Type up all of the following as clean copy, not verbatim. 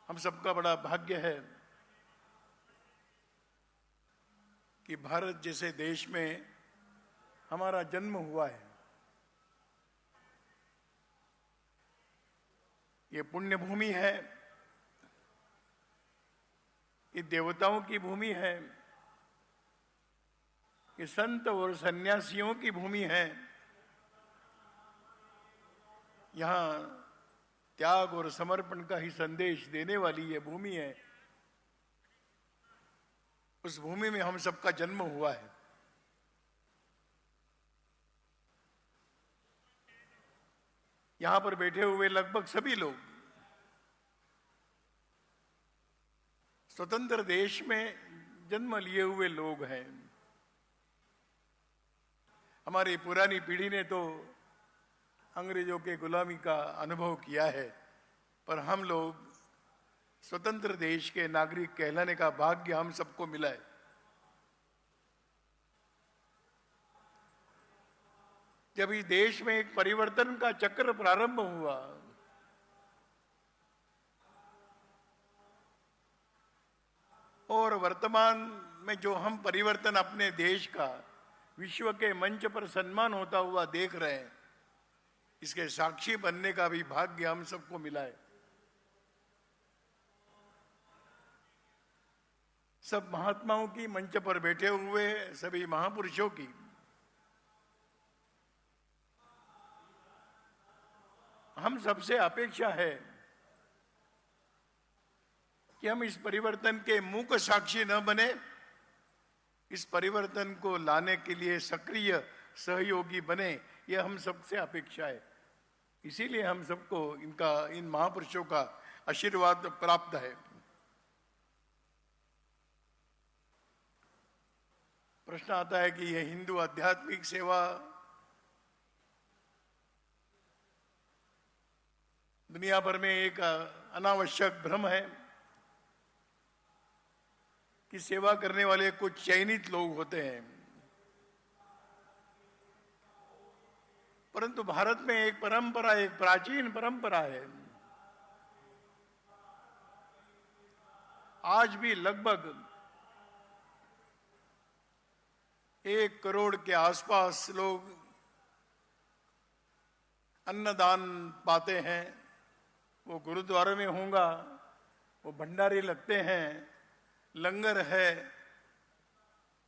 हम सबका बड़ा भाग्य है कि भारत जैसे देश में हमारा जन्म हुआ है। ये पुण्य भूमि है, ये देवताओं की भूमि है, ये संत और सन्यासियों की भूमि है। यहाँ त्याग और समर्पण का ही संदेश देने वाली ये भूमि है। उस भूमि में हम सबका जन्म हुआ है। यहां पर बैठे हुए लगभग सभी लोग स्वतंत्र देश में जन्म लिए हुए लोग हैं। हमारी पुरानी पीढ़ी ने तो अंग्रेजों के गुलामी का अनुभव किया है, पर हम लोग स्वतंत्र देश के नागरिक कहलाने का भाग्य हम सबको मिला है। जब इस देश में एक परिवर्तन का चक्र प्रारंभ हुआ, और वर्तमान में जो हम परिवर्तन अपने देश का विश्व के मंच पर सम्मान होता हुआ देख रहे हैं, इसके साक्षी बनने का भी भाग्य हम सबको मिला है। सब महात्माओं की मंच पर बैठे हुए सभी महापुरुषों की हम सबसे अपेक्षा है कि हम इस परिवर्तन के मूक साक्षी न बने, इस परिवर्तन को लाने के लिए सक्रिय सहयोगी बने, यह हम सबसे अपेक्षा है। इसीलिए हम सबको इन महापुरुषों का आशीर्वाद प्राप्त है। प्रश्न आता है कि यह हिंदू आध्यात्मिक सेवा दुनिया भर में एक अनावश्यक भ्रम है कि सेवा करने वाले कुछ चयनित लोग होते हैं, परंतु भारत में एक परंपरा, एक प्राचीन परंपरा है। आज भी लगभग 1 करोड़ के आसपास लोग अन्नदान पाते हैं। वो गुरुद्वारे में होगा, वो भंडारे लगते हैं, लंगर है,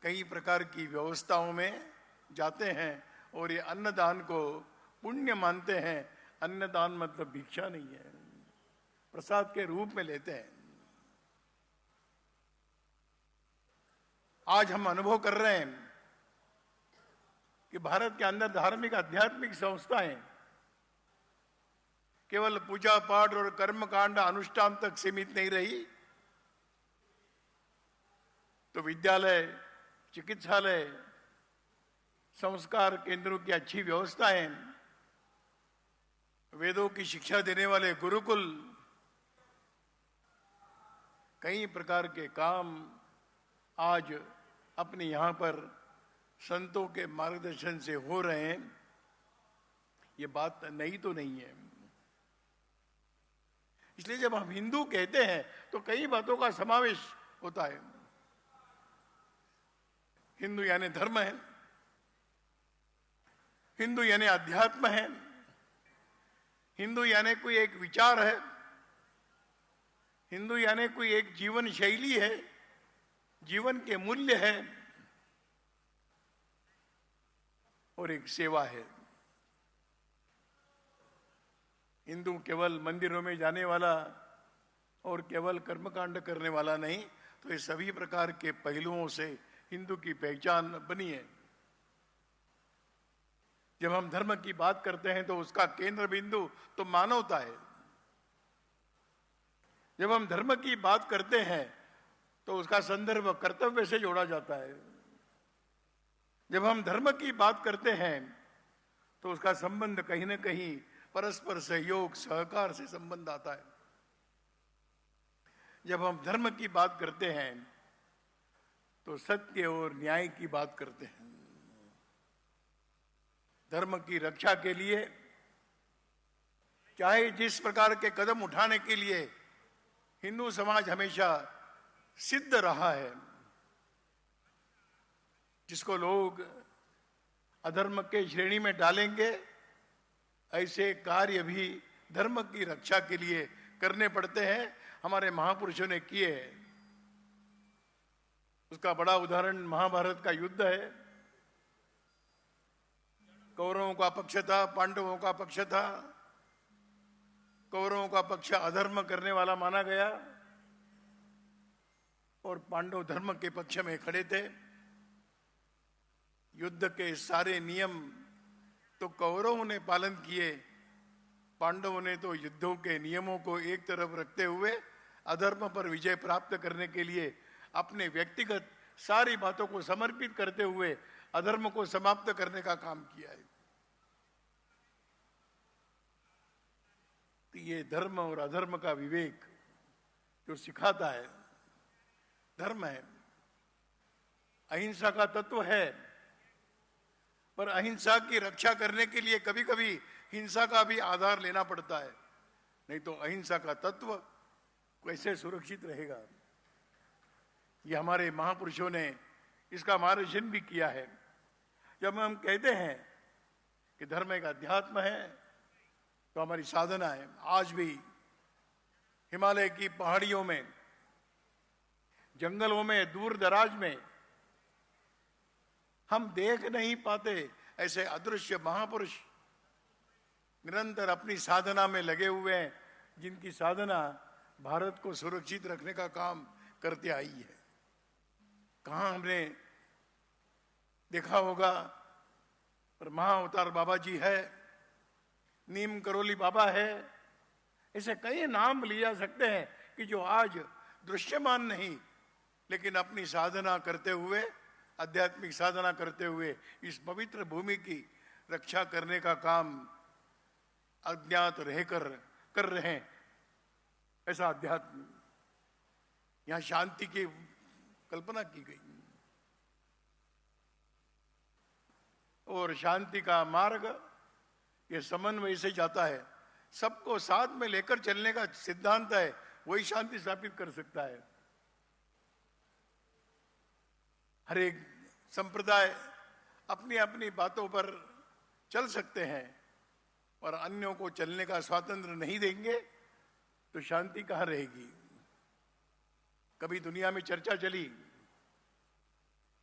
कई प्रकार की व्यवस्थाओं में जाते हैं और ये अन्नदान को पुण्य मानते हैं। अन्नदान मतलब भिक्षा नहीं है, प्रसाद के रूप में लेते हैं। आज हम अनुभव कर रहे हैं कि भारत के अंदर धार्मिक आध्यात्मिक संस्थाएं केवल पूजा पाठ और कर्म कांड अनुष्ठान तक सीमित नहीं रही, तो विद्यालय, चिकित्सालय, संस्कार केंद्रों की अच्छी व्यवस्थाएं, वेदों की शिक्षा देने वाले गुरुकुल, कई प्रकार के काम आज अपने यहाँ पर संतों के मार्गदर्शन से हो रहे हैं। ये बात नई तो नहीं है। इसलिए जब हम हिंदू कहते हैं तो कई बातों का समावेश होता है। हिंदू यानी धर्म है, हिंदू यानी अध्यात्म है, हिंदू यानी कोई एक विचार है, हिंदू यानी कोई एक जीवन शैली है, जीवन के मूल्य है और एक सेवा है। हिंदू केवल मंदिरों में जाने वाला और केवल कर्मकांड करने वाला नहीं, तो ये सभी प्रकार के पहलुओं से हिंदू की पहचान बनी है। जब हम धर्म की बात करते हैं तो उसका केंद्र बिंदु तो मानवता है। जब हम धर्म की बात करते हैं तो उसका संदर्भ कर्तव्य से जोड़ा जाता है। जब हम धर्म की बात करते हैं तो उसका संबंध कहीं न कहीं परस्पर सहयोग सहकार से संबंध आता है। जब हम धर्म की बात करते हैं तो सत्य और न्याय की बात करते हैं। धर्म की रक्षा के लिए चाहे जिस प्रकार के कदम उठाने के लिए हिंदू समाज हमेशा सिद्ध रहा है। जिसको लोग अधर्म के श्रेणी में डालेंगे, ऐसे कार्य भी धर्म की रक्षा के लिए करने पड़ते हैं, हमारे महापुरुषों ने किए हैं। उसका बड़ा उदाहरण महाभारत का युद्ध है। कौरवों का पक्ष था, पांडवों का पक्ष था। कौरवों का पक्ष अधर्म करने वाला माना गया और पांडव धर्म के पक्ष में खड़े थे। युद्ध के सारे नियम तो कौरवों ने पालन किए, पांडवों ने तो युद्धों के नियमों को एक तरफ रखते हुए अधर्म पर विजय प्राप्त करने के लिए अपने व्यक्तिगत सारी बातों को समर्पित करते हुए अधर्म को समाप्त करने का काम किया है। तो ये धर्म और अधर्म का विवेक जो सिखाता है धर्म है। अहिंसा का तत्व है, पर अहिंसा की रक्षा करने के लिए कभी कभी हिंसा का भी आधार लेना पड़ता है, नहीं तो अहिंसा का तत्व कैसे सुरक्षित रहेगा। ये हमारे महापुरुषों ने इसका मार्गदर्शन भी किया है। जब हम कहते हैं कि धर्म एक अध्यात्म है, तो हमारी साधना है। आज भी हिमालय की पहाड़ियों में, जंगलों में, दूर दराज में हम देख नहीं पाते ऐसे अदृश्य महापुरुष निरंतर अपनी साधना में लगे हुए हैं, जिनकी साधना भारत को सुरक्षित रखने का काम करते आई है। कहां हमने देखा होगा, पर महाअवतार बाबा जी है, नीम करोली बाबा है, ऐसे कई नाम लिए जा सकते हैं कि जो आज दृश्यमान नहीं, लेकिन अपनी साधना करते हुए, आध्यात्मिक साधना करते हुए इस पवित्र भूमि की रक्षा करने का काम अज्ञात रहकर कर रहे हैं। ऐसा अध्यात्म, यहां शांति की कल्पना की गई और शांति का मार्ग ये समन्वय से जाता है। सबको साथ में लेकर चलने का सिद्धांत है, वही शांति स्थापित कर सकता है। हर एक संप्रदाय अपनी अपनी बातों पर चल सकते हैं, और अन्यों को चलने का स्वातंत्र्य नहीं देंगे तो शांति कहां रहेगी। कभी दुनिया में चर्चा चली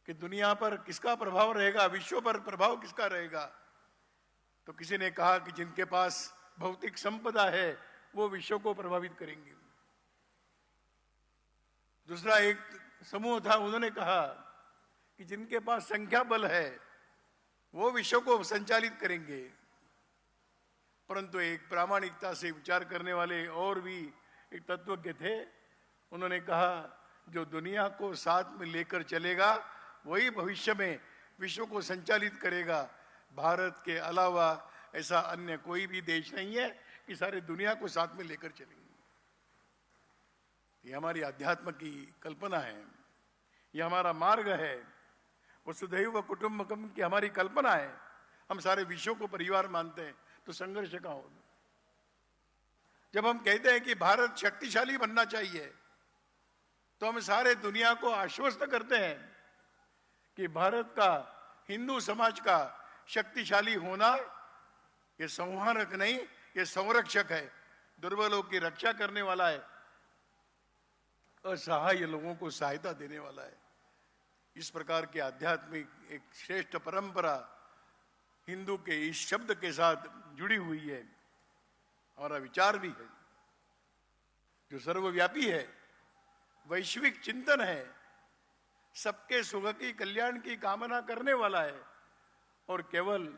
कि दुनिया पर किसका प्रभाव रहेगा, विश्व पर प्रभाव किसका रहेगा। तो किसी ने कहा कि जिनके पास भौतिक संपदा है वो विश्व को प्रभावित करेंगे। दूसरा एक समूह था, उन्होंने कहा कि जिनके पास संख्या बल है वो विश्व को संचालित करेंगे। परंतु एक प्रामाणिकता से विचार करने वाले और भी एक तत्वज्ञ थे, उन्होंने कहा जो दुनिया को साथ में लेकर चलेगा वही भविष्य में विश्व को संचालित करेगा। भारत के अलावा ऐसा अन्य कोई भी देश नहीं है कि सारे दुनिया को साथ में लेकर चलेंगे। ये हमारी अध्यात्म की कल्पना है, ये हमारा मार्ग है, वसुधैव कुटुंबकम की हमारी कल्पना है। हम सारे विश्व को परिवार मानते हैं, तो संघर्ष का होगा। जब हम कहते हैं कि भारत शक्तिशाली बनना चाहिए, तो हम सारे दुनिया को आश्वस्त करते हैं कि भारत का, हिंदू समाज का शक्तिशाली होना ये संहारक नहीं, ये संरक्षक है, दुर्बलों की रक्षा करने वाला है, असहाय लोगों को सहायता देने वाला है। इस प्रकार के आध्यात्मिक एक श्रेष्ठ परंपरा हिंदू के इस शब्द के साथ जुड़ी हुई है। हमारा विचार भी है जो सर्वव्यापी है, वैश्विक चिंतन है, सबके सुख की, कल्याण की कामना करने वाला है, और केवल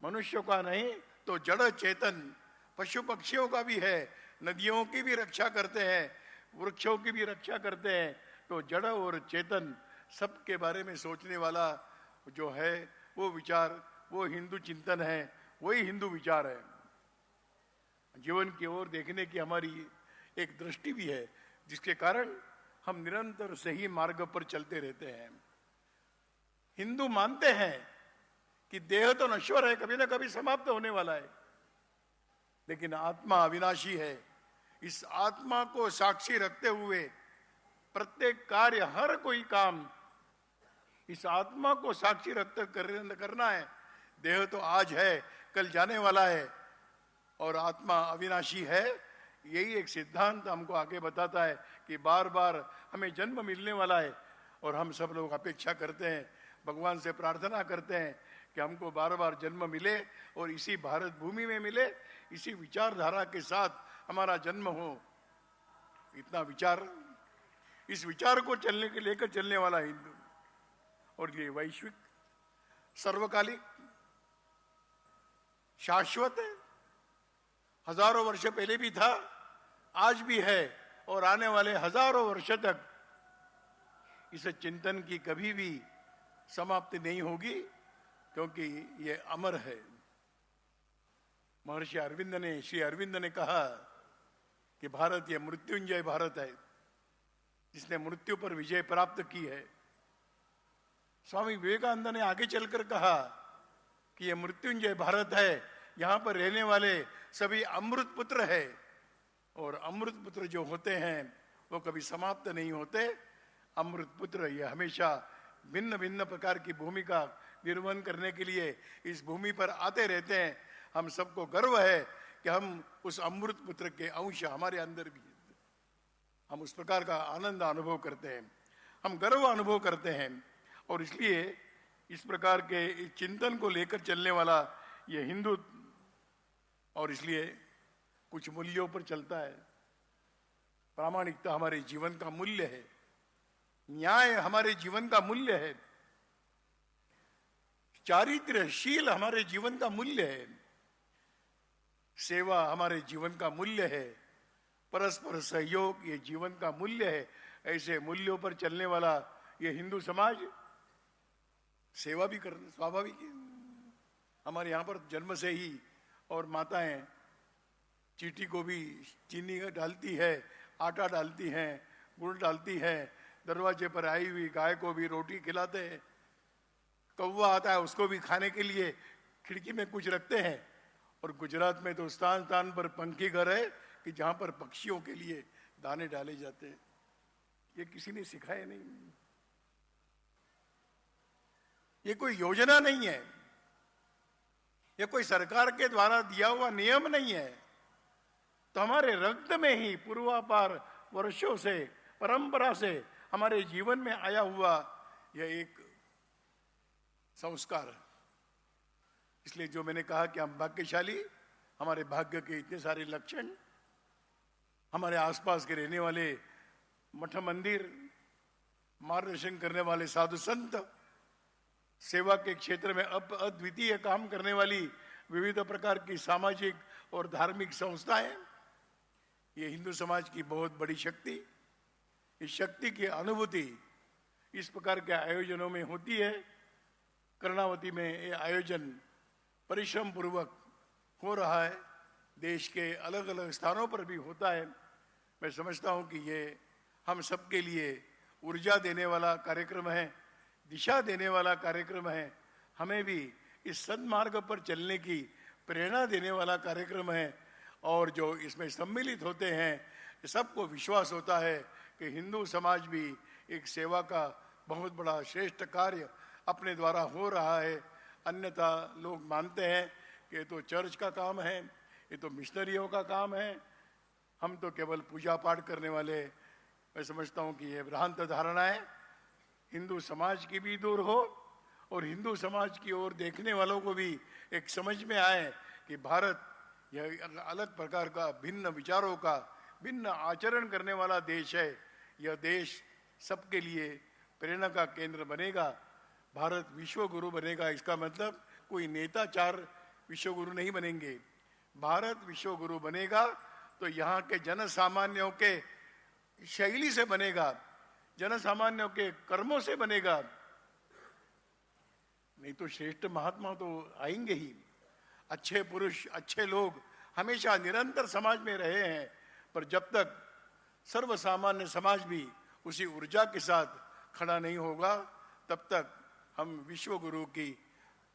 मनुष्यों का नहीं तो जड़ चेतन पशु पक्षियों का भी है। नदियों की भी रक्षा करते हैं, वृक्षों की भी रक्षा करते हैं। तो जड़ और चेतन सबके बारे में सोचने वाला जो है वो विचार, वो हिंदू चिंतन है, वही हिंदू विचार है। जीवन की ओर देखने की हमारी एक दृष्टि भी है, जिसके कारण हम निरंतर सही मार्ग पर चलते रहते हैं। हिंदू मानते हैं कि देह तो नश्वर है, कभी ना कभी समाप्त होने वाला है, लेकिन आत्मा अविनाशी है। इस आत्मा को साक्षी रखते हुए प्रत्येक कार्य, हर कोई काम इस आत्मा को साक्षी रखते करना है। देह तो आज है, कल जाने वाला है, और आत्मा अविनाशी है। यही एक सिद्धांत हमको आगे बताता है कि बार बार हमें जन्म मिलने वाला है, और हम सब लोग अपेक्षा करते हैं, भगवान से प्रार्थना करते हैं कि हमको बार बार जन्म मिले और इसी भारत भूमि में मिले, इसी विचारधारा के साथ हमारा जन्म हो। इतना विचार, इस विचार को चलने के लेकर चलने वाला हिंदू, और ये वैश्विक, सर्वकालिक, शाश्वत है। हजारों वर्ष पहले भी था, आज भी है, और आने वाले हजारों वर्ष तक इस चिंतन की कभी भी समाप्ति नहीं होगी, क्योंकि ये अमर है। महर्षि अरविंद ने, श्री अरविंद ने कहा कि भारत ये मृत्युंजय भारत है, जिसने मृत्यु पर विजय प्राप्त की है। स्वामी विवेकानंद ने आगे चलकर कहा कि ये मृत्युंजय भारत है, यहां पर रहने वाले सभी अमृत पुत्र है, और अमृत पुत्र जो होते हैं वो कभी समाप्त नहीं होते। अमृत पुत्र ये हमेशा भिन्न भिन्न प्रकार की भूमिका निर्वहन करने के लिए इस भूमि पर आते रहते हैं। हम सबको गर्व है कि हम उस अमृत पुत्र के अंश हमारे अंदर भी, हम उस प्रकार का आनंद अनुभव करते हैं, हम गर्व अनुभव करते हैं। और इसलिए इस प्रकार के इस चिंतन को लेकर चलने वाला ये हिंदू, और इसलिए कुछ मूल्यों पर चलता है। प्रामाणिकता हमारे जीवन का मूल्य है, न्याय हमारे जीवन का मूल्य है, चारित्र्यशील हमारे जीवन का मूल्य है, सेवा हमारे जीवन का मूल्य है, परस्पर सहयोग ये जीवन का मूल्य है। ऐसे मूल्यों पर चलने वाला ये हिंदू समाज, सेवा भी करना स्वाभाविक है। हमारे यहाँ पर जन्म से ही, और माताएं चींटी को भी चीनी डालती है, आटा डालती हैं, गुड़ डालती हैं, दरवाजे पर आई हुई गाय को भी रोटी खिलाते हैं, कौवा आता है उसको भी खाने के लिए खिड़की में कुछ रखते हैं। और गुजरात में तो स्थान स्थान पर पंखी घर है कि जहां पर पक्षियों के लिए दाने डाले जाते हैं। ये किसी ने सिखाया नहीं, ये कोई योजना नहीं है, ये कोई सरकार के द्वारा दिया हुआ नियम नहीं है। तो हमारे रक्त में ही पूर्वापार वर्षों से, परंपरा से हमारे जीवन में आया हुआ यह एक संस्कार है। इसलिए जो मैंने कहा कि हम भाग्यशाली, हमारे भाग्य के इतने सारे लक्षण, हमारे आसपास के रहने वाले मठ मंदिर, मार्गदर्शन करने वाले साधु संत, सेवा के क्षेत्र में अद्वितीय काम करने वाली विविध प्रकार की सामाजिक और धार्मिक संस्थाएं, ये हिंदू समाज की बहुत बड़ी शक्ति। इस शक्ति की अनुभूति इस प्रकार के आयोजनों में होती है। कर्णावती में ये आयोजन परिश्रम पूर्वक हो रहा है, देश के अलग अलग स्थानों पर भी होता है। मैं समझता हूं कि ये हम सबके लिए ऊर्जा देने वाला कार्यक्रम है, दिशा देने वाला कार्यक्रम है, हमें भी इस सन्मार्ग पर चलने की प्रेरणा देने वाला कार्यक्रम है। और जो इसमें सम्मिलित होते हैं सबको विश्वास होता है कि हिंदू समाज भी एक सेवा का बहुत बड़ा श्रेष्ठ कार्य अपने द्वारा हो रहा है। अन्यथा लोग मानते हैं कि ये तो चर्च का काम है, ये तो मिशनरियों का काम है, हम तो केवल पूजा पाठ करने वाले। मैं समझता हूँ कि ये भ्रांत धारणा है, हिंदू समाज की भी दूर हो और हिंदू समाज की ओर देखने वालों को भी एक समझ में आए कि भारत यह अलग प्रकार का, भिन्न विचारों का, भिन्न आचरण करने वाला देश है। यह देश सबके लिए प्रेरणा का केंद्र बनेगा। भारत विश्व गुरु बनेगा। इसका मतलब कोई नेता चार विश्व गुरु नहीं बनेंगे। भारत विश्व गुरु बनेगा तो यहाँ के जन सामान्यों के शैली से बनेगा, जन सामान्यों के कर्मों से बनेगा। नहीं तो श्रेष्ठ महात्मा तो आएंगे ही। अच्छे पुरुष, अच्छे लोग हमेशा निरंतर समाज में रहे हैं, पर जब तक सर्व सामान्य समाज भी उसी ऊर्जा के साथ खड़ा नहीं होगा, तब तक हम विश्व गुरु की,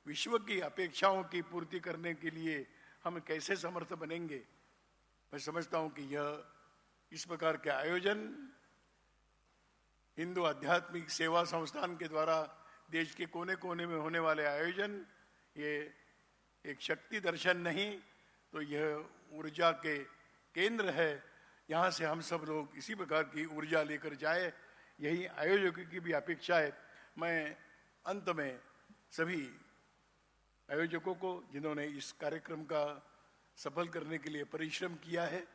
विश्व की अपेक्षाओं की पूर्ति करने के लिए हम कैसे समर्थ बनेंगे। मैं समझता हूं कि यह इस प्रकार के आयोजन हिंदू आध्यात्मिक सेवा संस्थान के द्वारा देश के कोने कोने में होने वाले आयोजन, ये एक शक्ति दर्शन नहीं तो यह ऊर्जा के केंद्र है। यहाँ से हम सब लोग इसी प्रकार की ऊर्जा लेकर जाए, यही आयोजकों की भी अपेक्षा है। मैं अंत में सभी आयोजकों को, जिन्होंने इस कार्यक्रम का सफल करने के लिए परिश्रम किया है,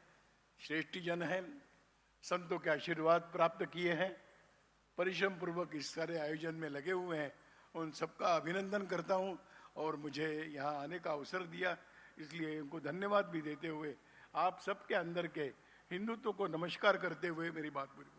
श्रेष्ठी जन हैं, संतों के आशीर्वाद प्राप्त किए हैं, परिश्रम पूर्वक इस सारे आयोजन में लगे हुए हैं, उन सबका अभिनंदन करता हूं। और मुझे यहाँ आने का अवसर दिया, इसलिए उनको धन्यवाद भी देते हुए आप सबके अंदर के हिंदुत्व को नमस्कार करते हुए मेरी बात पूरी